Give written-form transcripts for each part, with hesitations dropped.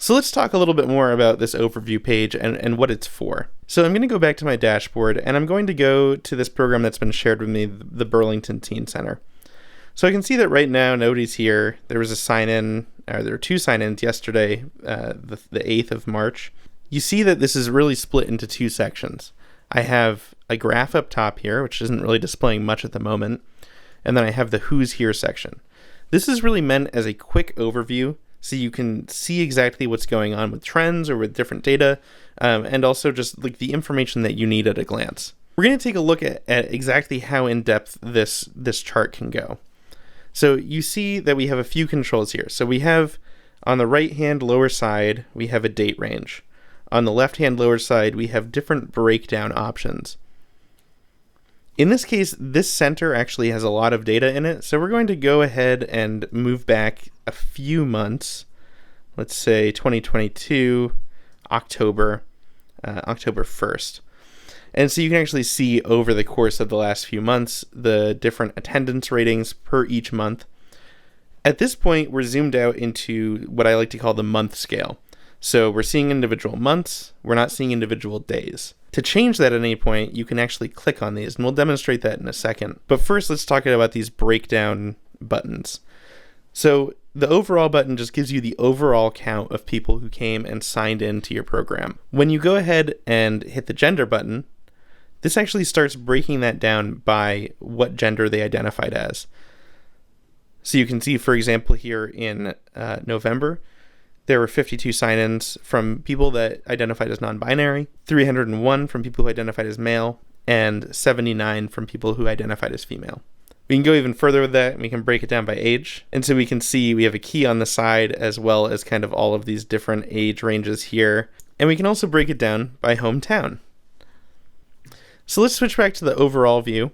So let's talk a little bit more about this overview page and what it's for. So I'm going to go back to my dashboard, and I'm going to go to this program that's been shared with me, the Burlington Teen Center. So I can see that right now nobody's here. There was a sign-in, or there were 2 sign-ins yesterday, the 8th of March. You see that this is really split into 2 sections. I have a graph up top here, which isn't really displaying much at the moment, and then I have the Who's Here section. This is really meant as a quick overview, so you can see exactly what's going on with trends or with different data, and also just like the information that you need at a glance. We're going to take a look at exactly how in-depth this chart can go. So you see that we have a few controls here. So we have on the right-hand lower side, we have a date range. On the left-hand lower side, we have different breakdown options. In this case, this center actually has a lot of data in it, so we're going to go ahead and move back a few months. Let's say 2022, October 1st. And so you can actually see over the course of the last few months, the different attendance ratings per each month. At this point, we're zoomed out into what I like to call the month scale. So we're seeing individual months, we're not seeing individual days. To change that at any point, you can actually click on these, and we'll demonstrate that in a second. But first, let's talk about these breakdown buttons. So the overall button just gives you the overall count of people who came and signed into your program. When you go ahead and hit the gender button, this actually starts breaking that down by what gender they identified as. So you can see, for example, here in November, there were 52 sign-ins from people that identified as non-binary, 301 from people who identified as male, and 79 from people who identified as female. We can go even further with that, and we can break it down by age. And so we can see we have a key on the side as well as kind of all of these different age ranges here. And we can also break it down by hometown. So let's switch back to the overall view,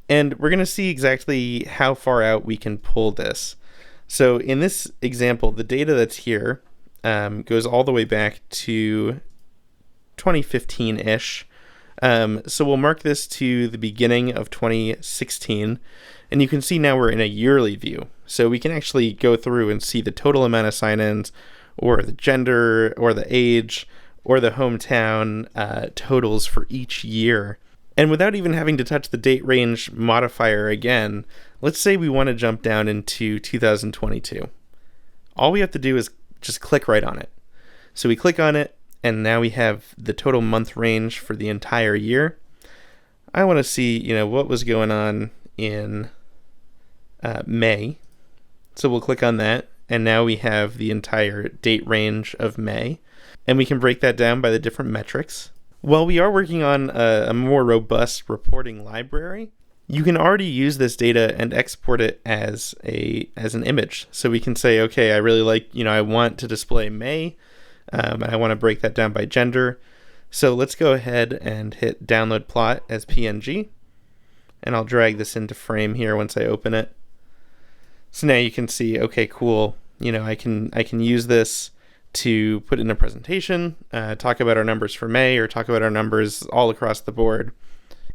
and we're going to see exactly how far out we can pull this. So in this example, the data that's here goes all the way back to 2015-ish. So we'll mark this to the beginning of 2016, and you can see now we're in a yearly view. So we can actually go through and see the total amount of sign-ins, or the gender, or the age, or the hometown totals for each year. And without even having to touch the date range modifier again, let's say we want to jump down into 2022. All we have to do is just click right on it. So we click on it, and now we have the total month range for the entire year. I want to see, what was going on in May. So we'll click on that, and now we have the entire date range of May. And we can break that down by the different metrics. While we are working on a more robust reporting library, you can already use this data and export it as an image. So we can say, okay, I really like, I want to display May, and I want to break that down by gender. So let's go ahead and hit download plot as PNG, and I'll drag this into frame here once I open it. So now you can see, okay, cool. I can use this to put in a presentation, talk about our numbers for May, or talk about our numbers all across the board.